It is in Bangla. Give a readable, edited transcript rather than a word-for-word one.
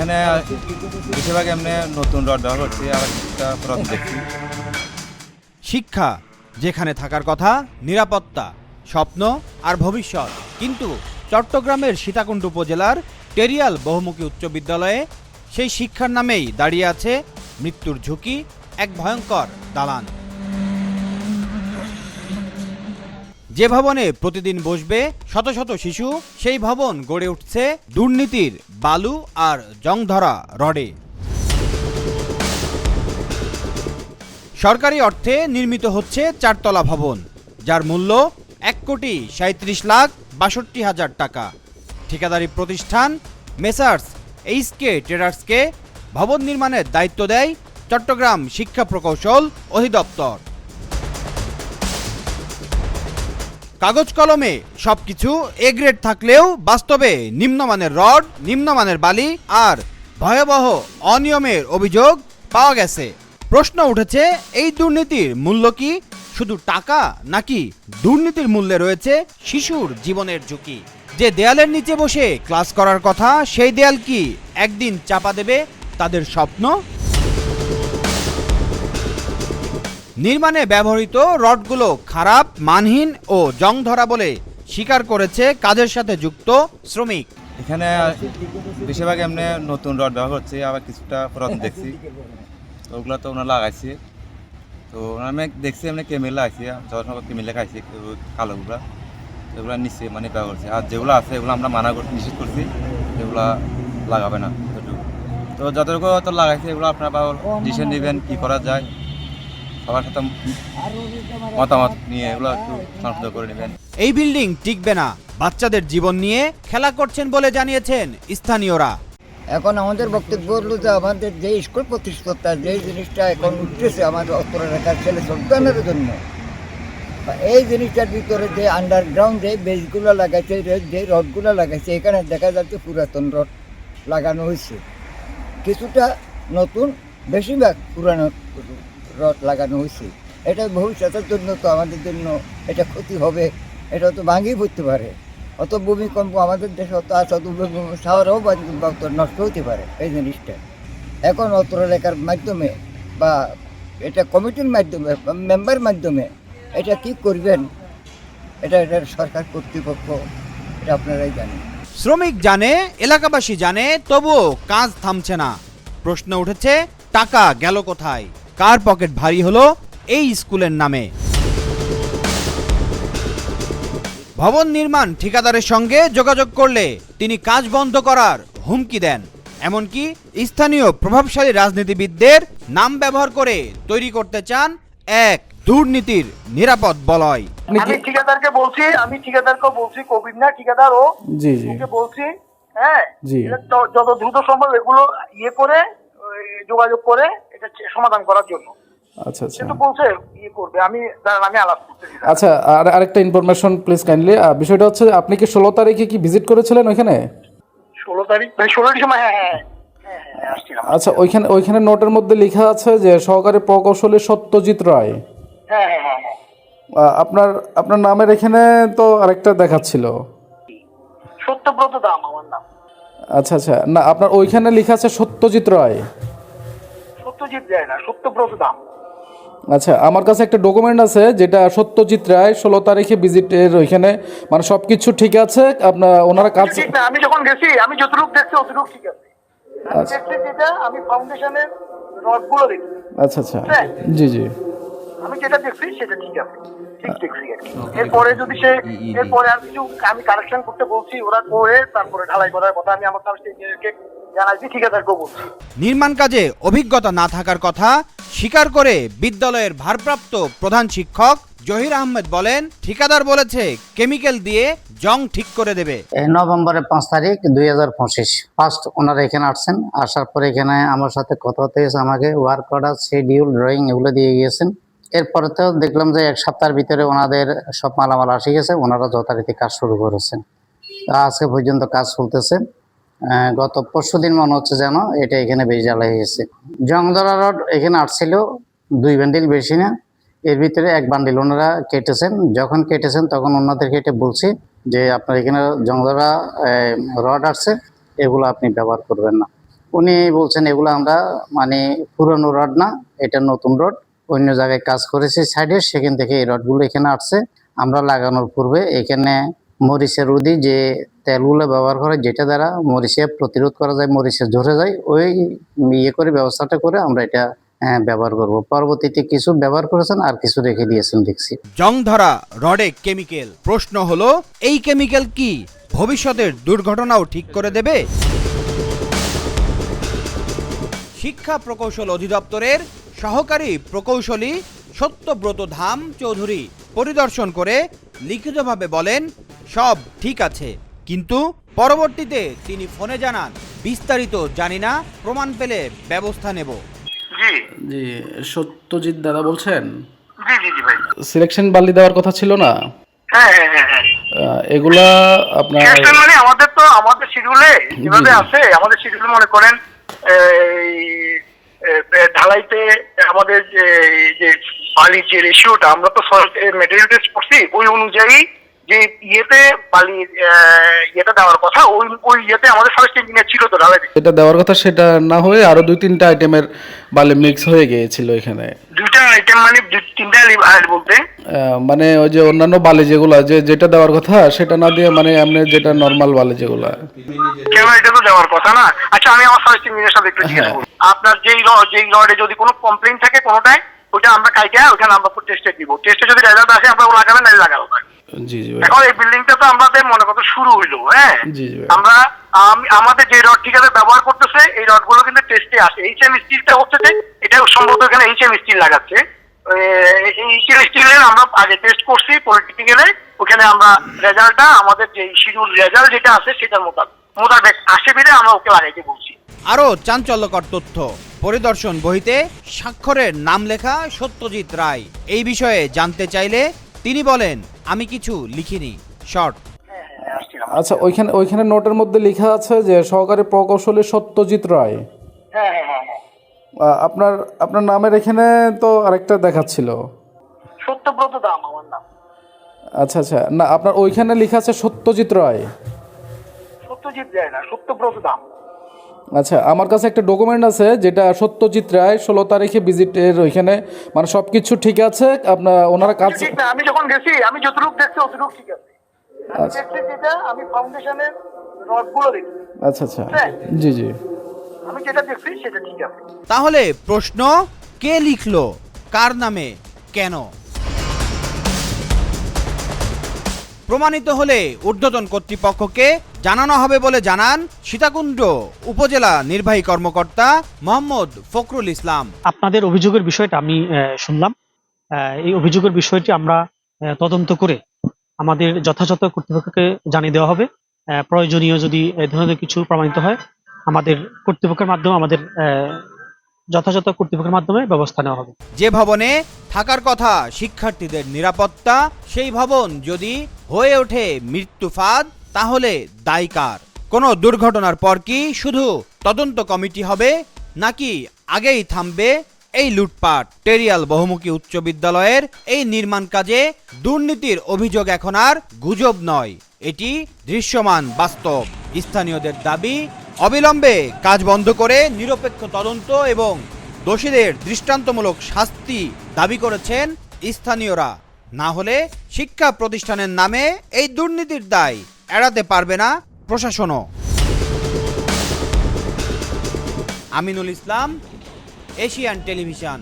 এখানে বেশিরভাগ এমনি নতুন রড ব্যবহার করছি, আর একটা পুরাতন দেখছি। শিক্ষা যেখানে থাকার কথা, নিরাপত্তা, স্বপ্ন আর ভবিষ্যৎ, কিন্তু চট্টগ্রামের সীতাকুণ্ড উপজেলার টেরিয়াল বহুমুখী উচ্চ বিদ্যালয়ে সেই শিক্ষার নামেই দাঁড়িয়ে আছে মৃত্যুর ঝুঁকি, এক ভয়ঙ্কর দালান। যে ভবনে প্রতিদিন বসবে শত শত শিশু, সেই ভবন গড়ে উঠছে দুর্নীতির বালু আর জংধরা রডে। সরকারি অর্থে নির্মিত হচ্ছে 4 তলা ভবন, যার মূল্য 1,37,62,000 টাকা। ঠিকাদারি প্রতিষ্ঠান মেসার্স এইচকে ট্রেডার্সকে ভবন নির্মাণের দায়িত্ব দেয় চট্টগ্রাম শিক্ষা প্রকৌশল অধিদপ্তর। কাগজ কলমে সবকিছু এ গ্রেড থাকলেও বাস্তবে নিম্নমানের রড, নিম্নমানের বালি আর ভয়াবহ অনিয়মের অভিযোগ পাওয়া গেছে। প্রশ্ন উঠেছে, এই দুর্নীতির মূল্য কি শুধু টাকা, নাকি দুর্নীতির মূল্যে রয়েছে শিশুর জীবনের ঝুঁকি? যে দেয়ালের নিচে বসে ক্লাস করার কথা, সেই দেয়াল কি একদিন চাপা দেবে তাদের স্বপ্ন? নির্মাণে ব্যবহৃত রডগুলো খারাপ, মানহীন ও জং ধরা বলে স্বীকার করেছে কাজের সাথে যুক্ত শ্রমিক। এখানে বেশিরভাগ এমনি নতুন রড ব্যবহার করছি, আবার কিছুটা পুরাতন দেখছি। তো ওগুলো তো ওনারা লাগাইছি। তো আমি দেখছি এমনি কেমিল লাগাইছি, যখন কেমিল লাগাইছি কালোগুলা, এগুলো নিশ্চয়ই মানে ব্যবহার করছি। আর যেগুলো আছে এগুলো আমরা মানা করছি, নিষেধ করছি, এগুলা লাগাবে না। তো যতটুকু তো লাগাইছি এগুলো আপনারা ডিসিশন নেবেন কী করা যায়, সবার সাথে মতামত নিয়ে এগুলো একটু সংশোধন করে নেবেন। এই বিল্ডিং টিকবে না, বাচ্চাদের জীবন নিয়ে খেলা করছেন বলে জানিয়েছেন স্থানীয়রা। এখন আমাদের বক্তব্য হলো যে আমাদের যে স্কুল প্রতিষ্ঠাতা যে জিনিসটা এখন উঠতেছে আমাদের অস্ত্ররেখার ছেলে সন্তানের জন্য, এই জিনিসটার ভিতরে যে আন্ডারগ্রাউন্ড যে বেসগুলো লাগাইছে, যে রডগুলো লাগাইছে, এখানে দেখা যাচ্ছে পুরাতন রড লাগানো হয়েছে, কিছুটা নতুন, বেশিরভাগ পুরানো রড লাগানো হয়েছে। এটা ভবিষ্যতের জন্য তো আমাদের জন্য এটা ক্ষতি হবে, এটা তো ভাঙিয়ে পড়তে পারে। অত ভূমিকম্প আমাদের দেশে অত আছে, অত শহরেও নষ্ট হতে পারে এই জিনিসটা। এখন অস্ত্ররেখার মাধ্যমে বা এটা কমিটির মাধ্যমে বা মেম্বার মাধ্যমে এটা কি করবেন, এটা সরকার কর্তৃপক্ষ, এটা আপনারাই জানেন। শ্রমিক জানে, এলাকাবাসী জানে, তবুও কাজ থামছে না। প্রশ্ন উঠেছে, টাকা গেল কোথায়? কার পকেট ভারী হলো এই স্কুলের নামে? ভবন নির্মাণ ঠিকাদারের সঙ্গে যোগাযোগ করলে তিনি কাজ বন্ধ করার হুমকি দেন। এমনকি স্থানীয় প্রভাবশালী রাজনীতিবিদদের নাম ব্যবহার করে তৈরি করতে চান এক দুর্নীতির নিরাপদ বলয়। আমি ঠিকাদারকে বলছি কবির না ঠিকাদার ও ওকে বলছি, হ্যাঁ, যত দ্রুত সম্ভব এগুলো করে যোগাযোগ করে এটা সমাধান করার জন্য। আচ্ছা আচ্ছা, কিন্তু বলছে করবে, আমি আলাপ করতেছি। আচ্ছা, আর আরেকটা ইনফরমেশন প্লিজ কাইন্ডলি। বিষয়টা হচ্ছে, আপনি কি 16 তারিখে কি ভিজিট করেছিলেন ওইখানে? 16 তারিখ মানে 16 সময়? হ্যাঁ আসছিলাম। আচ্ছা, ওইখানে নোটের মধ্যে লেখা আছে যে সহকারী প্রকৌশলী সত্যজিৎ রায়। হ্যাঁ। আপনার নামের এখানে তো আরেকটা দেখাচ্ছিল, সত্যব্রত দাম আমার নাম। আচ্ছা, না, আপনার ওইখানে লেখা আছে সত্যজিৎ রায়। সত্যজিৎ রায় না, সত্যব্রত দাম। আচ্ছা, আমার কাছে একটা ডকুমেন্ট আছে যেটা সত্যজিৎ রায় 16 তারিখে ভিজিটের ওইখানে, মানে সবকিছু ঠিক আছে। আপনার ওনারা কাজ, আমি যখন গেছি আমি যতটুকু দেখছি অতটুকু ঠিক আছে। যেটা আমি ফাউন্ডেশনের রডগুলো দেখি। আচ্ছা, জি, আমি যেটা দেখছি সেটা ঠিক আছে, ঠিক দেখছি আর কি। এরপরে যদি এরপরে আর কিছু আমি কারেকশন করতে বলছি, ওরা করে তারপরে ঢালাই করার কথা আমি আমার কাছে জানাইছি, ঠিকাদারকেও বলছি। নির্মাণ কাজে অভিজ্ঞতা না থাকার কথা স্বীকার করে বিদ্যালয়ের ভারপ্রাপ্ত প্রধান শিক্ষক জহির আহমেদ বলেন, ঠিকাদার বলেছে কেমিক্যাল দিয়ে জং ঠিক করে দেবে। নভেম্বরের 5 তারিখ 2025 ফার্স্ট ওনারা এখানে আসছেন। আসার পরে এখানে আমার সাথে কথা হতে গেছে, আমাকে ওয়ার্ক অর্ডার, শিডিউল, ড্রয়িং এগুলো দিয়ে গিয়েছেন। এরপরে তো দেখলাম যে 1 সপ্তাহের ভিতরে ওনাদের সব মালামাল আসে গেছে, ওনারা যথারীতি কাজ শুরু করেছেন। আজকে পর্যন্ত কাজ চলতেছে। গত পরশুদিন মনে হচ্ছে যেন এটা এখানে বেশ জ্বালা হয়ে গেছে। জংধরা রড এখানে আসছিল 2 বান্ডিল, বেশি না। এর ভিতরে 1 বান্ডিল ওনারা কেটেছেন। যখন কেটেছেন তখন ওনাদেরকে এটা বলছি যে আপনার এখানে জংধরা রড আসছে, এগুলো আপনি ব্যবহার করবেন না। উনি বলছেন এগুলো আমরা মানে পুরনো রড না, এটা নতুন রড, অন্য জায়গায় কাজ করেছি সাইডে, সেখান থেকে এই রডগুলো এখানে আসছে। আমরা লাগানোর পূর্বে এখানে মরিচের রুদি যে তেলগুলো ব্যবহার করে, যেটা দ্বারা মরিচে প্রতিরোধ করা যায়, মরিচে ঝরে যায়, ওই ইয়ে করে ব্যবস্থাটা করে আমরা এটা ব্যবহার করব। পরবর্তীতে কিছু ব্যবহার করেছেন আর কিছু রেখে দিয়েছেন দেখছি। জং ধরা রডে কেমিক্যাল, প্রশ্ন হলো এই কেমিক্যাল কি ভবিষ্যতের দুর্ঘটনাও ঠিক করে দেবে? শিক্ষা প্রকৌশল অধিদপ্তরের সহকারী প্রকৌশলী সত্যব্রত ধাম চৌধুরী পরিদর্শন করে লিখিতভাবে বলেন সব ঠিক আছে, কিন্তু পরবর্তীতে তিনি ফোনে জানান বিস্তারিত জানি না, প্রমাণ পেলে ব্যবস্থা নেব। জি জি, সত্যজিৎ দাদা বলছেন? জি জি জি ভাই। সিলেকশন বালি দেওয়ার কথা ছিল না? হ্যাঁ হ্যাঁ হ্যাঁ হ্যাঁ। এগুলা আপনার মানে আমাদের শিডিউলে যেভাবে আছে, আমাদের শিডিউলে মনে করেন ঢালাইতে আমাদের যে বালির যে রেশিওটা, আমরা তো মেটেরিয়াল টেস্ট করছি, ওই অনুযায়ী যে ইয়েতে বালির ইয়েটা দেওয়ার কথা, ওই ইয়েতে আমাদের ফার্স্ট ইঞ্জিনিয়ার ছিল তো ঢালাইতে। এটা দেওয়ার কথা সেটা না হয়ে আরো 2-3টা আইটেমের বালি মিক্স হয়ে গিয়েছিল এখানে। 2টা আইটেম মানে 2-3টা বলতে মানে ওই যে অন্যান্য বালি যেগুলা যেটা দেওয়ার কথা সেটা না দিয়ে মানে এমনি যেটা নরমাল বালি যেগুলা। কেন, এটা তো দেওয়ার কথা না। আচ্ছা, আমি আমার ফার্স্ট ইঞ্জিনিয়ার সাথে একটু জিজ্ঞেস করব। আপনার যেই রডে যদি কোনো কমপ্লেইন থাকে কোনোটাই, ওটা আমরা কাইটা ওখানে আমরা টেস্টে দিব। টেস্টে যদি রেজাল্ট আসে আমরা লাগাবেন, না লাগাবো। জি জি। এখন এই বিল্ডিংটা তো আমাদের মনে কত শুরু হইলো, হ্যাঁ, জি জি। আমরা আমাদের যে রড ঠিকাদার ব্যবহার করতেছে এই রডগুলো কিন্তু টেস্টে আসে। এইচএম স্টিলটা হচ্ছে যে এটা সম্ভবত এখানে এইচএম স্টিল লাগাচ্ছে। এইচএম স্টিলের আমরা আগে টেস্ট করছি পলিটিক্যালে, ওখানে আমরা রেজাল্টটা আমাদের যে শিডিউল রেজাল্ট যেটা আছে সেটার মোতাবেক আসে বেড়ে আমরা ওকে লাগাইতে বলছি। আরও চাঞ্চল্যকর তথ্য, পরিদর্শন বইতে স্বাক্ষরের নাম লেখা সত্যজিৎ রায়। এই বিষয়ে জানতে চাইলে তিনি বলেন আমি কিছু লিখিনি, শর্ট। আচ্ছা, ওইখানে নোটের মধ্যে লেখা আছে যে সহকারী প্রকৌশলী সত্যজিৎ রায়। হ্যাঁ হ্যাঁ হ্যাঁ হ্যাঁ। আপনার নামের এখানে তো আরেকটা দেখাচ্ছিল, সত্যব্রত দাম আমার নাম। আচ্ছা আচ্ছা, না আপনার ওইখানে লেখা আছে সত্যজিৎ রায়। সত্যজিৎ রায় না, সত্যব্রত দাম। আচ্ছা, আমার কাছে একটা ডকুমেন্ট আছে যেটা সত্যজিৎ রায় 16 তারিখে ভিজিটের ওইখানে মানে সবকিছু ঠিক আছে, আপনার ওনারা কাজ ঠিক না, আমি যখন গেছি আমি যতটুকু দেখছি অতটুকু ঠিক আছে। আচ্ছা যেটা আমি ফাউন্ডেশনের রডগুলো দেখি। আচ্ছা আচ্ছা, জি জি, আমি যেটা দেখছি সেটা ঠিক আছে। তাহলে প্রশ্ন, কে লিখলো, কার নামে, কেন? প্রমাণিত হলে ঊর্ধ্বতন কর্তৃপক্ষকে জানানো হবে বলে জানান সীতাকুণ্ড উপজেলা নির্বাহী কর্মকর্তা মোহাম্মদ ফখরুল ইসলাম। আপনাদের অভিযোগের বিষয়টা আমি শুনলাম। এই অভিযোগের বিষয়টি আমরা তদন্ত করে আমাদের যথাযথ কর্তৃপক্ষকে জানিয়ে দেওয়া হবে। প্রয়োজনীয় যদি এ ধরনের কিছু প্রমাণিত হয় আমাদের কর্তৃপক্ষের মাধ্যমে, আমাদের যথাযথ কর্তৃপক্ষের মাধ্যমে ব্যবস্থা নেওয়া হবে। যে ভবনে থাকার কথা শিক্ষার্থীদের নিরাপত্তা, সেই ভবন যদি হয়ে ওঠে মৃত্যু ফাঁদ, তাহলে দায়ী কার? কোনো দুর্ঘটনার পর কি শুধু তদন্ত কমিটি হবে, নাকি আগেই থামবে এই লুটপাট? টেরিয়াল বহুমুখী উচ্চ বিদ্যালয়ের এই নির্মাণ কাজে দুর্নীতির অভিযোগ এখন আর গুজব নয়, এটি দৃশ্যমান বাস্তব। স্থানীয়দের দাবি, অবিলম্বে কাজ বন্ধ করে নিরপেক্ষ তদন্ত এবং দোষীদের দৃষ্টান্তমূলক শাস্তি দাবি করেছেন স্থানীয়রা। না হলে শিক্ষা প্রতিষ্ঠানের নামে এই দুর্নীতির দায় এড়াতে পারবে না প্রশাসনও। Aminul Islam, Asian television.